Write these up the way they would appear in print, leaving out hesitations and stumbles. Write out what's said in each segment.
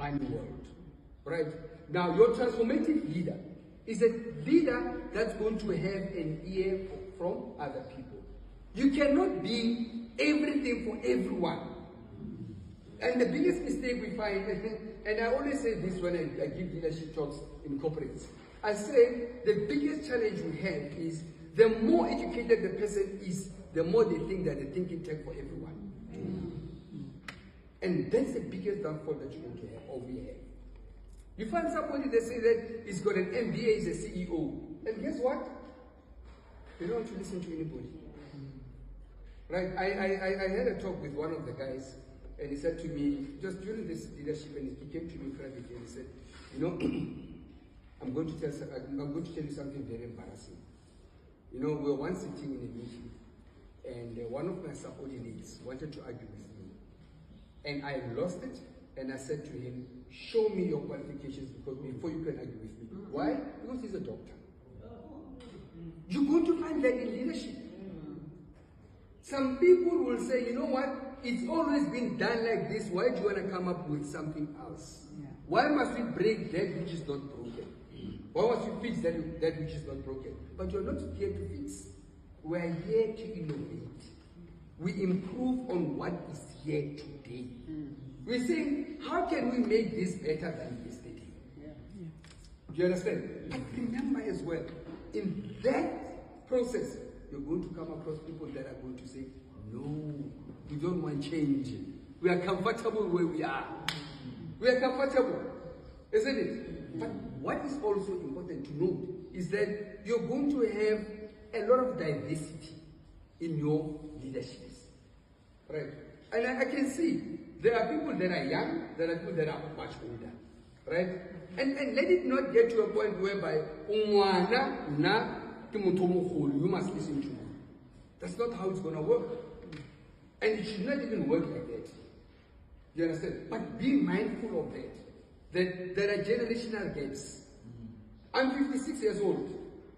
funny world, right? Now, your transformative leader is a leader that's going to have an ear from other people. You cannot be everything for everyone. And the biggest mistake we find, and I always say this when I give leadership talks in corporates, I say the biggest challenge we have is the more educated the person is, the more they think that they're thinking tech for everyone. And that's the biggest downfall that you're going to have, or we have. You find somebody that says that he's got an MBA, he's a CEO. And guess what? They don't want to listen to anybody. Right? I had a talk with one of the guys, and he said to me, just during this leadership, and he came to me privately and he said, you know, I'm going to tell you something very embarrassing. You know, we were once sitting in a meeting, and one of my subordinates wanted to argue with me. And I lost it, and I said to him, show me your qualifications before you can argue with me. Why? Because he's a doctor. You're going to find that in leadership. Some people will say, you know what, it's always been done like this, why do you want to come up with something else? Why must we break that which is not broken? Why must we fix that which is not broken? But you're not here to fix. We're here to innovate. We improve on what is here today. We're saying, how can we make this better than yesterday? Do you understand? But remember as well, in that process, you're going to come across people that are going to say, no, we don't want change. We are comfortable where we are. We are comfortable, isn't it? But what is also important to note is that you're going to have a lot of diversity in your leaderships, right? And I can see there are people that are young, there are people that are much older, right? And let it not get to a point whereby you must listen to me. That's not how it's going to work. And it should not even work like that. You understand? But be mindful of that there are generational gaps. I'm 56 years old,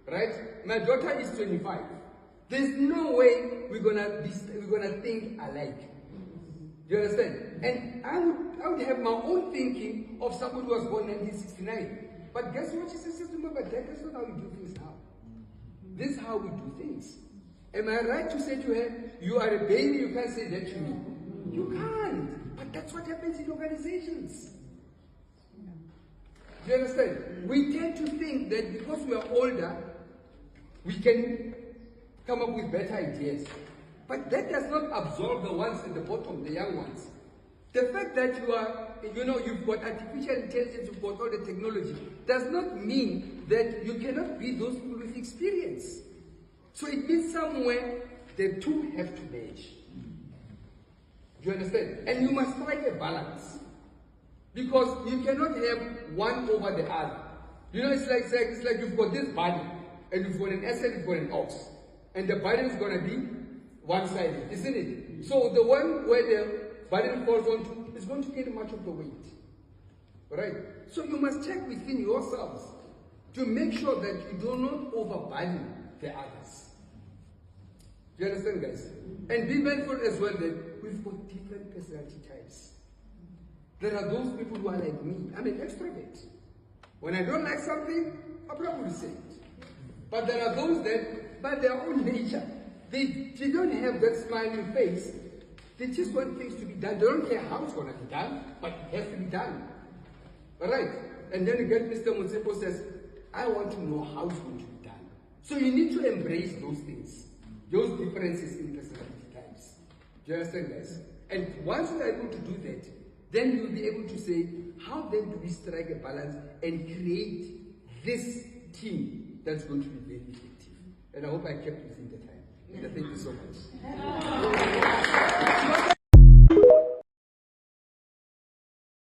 right? My daughter is 25. There's no way we're gonna think alike. You understand? And I would have my own thinking of somebody who was born in 1969. But guess what? She says to me, but that's not how we do things now. This is how we do things. Am I right to say to her, you are a baby, you can't say that to me? You can't. But that's what happens in organizations. Do you understand? We tend to think that because we are older, we can come up with better ideas. But that does not absolve the ones at the bottom, the young ones. The fact that you've got artificial intelligence, you've got all the technology, does not mean that you cannot be those people with experience. So it means somewhere the two have to merge. Do you understand? And you must strike a balance. Because you cannot have one over the other. You know, it's like you've got this body, and you've got an S and you've got an ox. And the body is going to be one-sided, isn't it? So the one where the body falls onto is going to carry much of the weight. Right? So you must check within yourselves to make sure that you do not overvalue the others. Do you understand, guys? And be mindful as well that we've got different personality types. There are those people who are like me. I'm an extrovert. When I don't like something, I probably say it. But there are those that, by their own nature, they don't have that smiling face. They just want things to be done. They don't care how it's going to be done, but it has to be done. All right? And then again, Mr. Motsepo says, I want to know how it's going to be done. So you need to embrace those things, those differences in personality types. Do you understand, guys? And once you're able to do that, then you'll be able to say, how then do we strike a balance and create this team that's going to be very effective? And I hope I kept within the time. And thank you so much.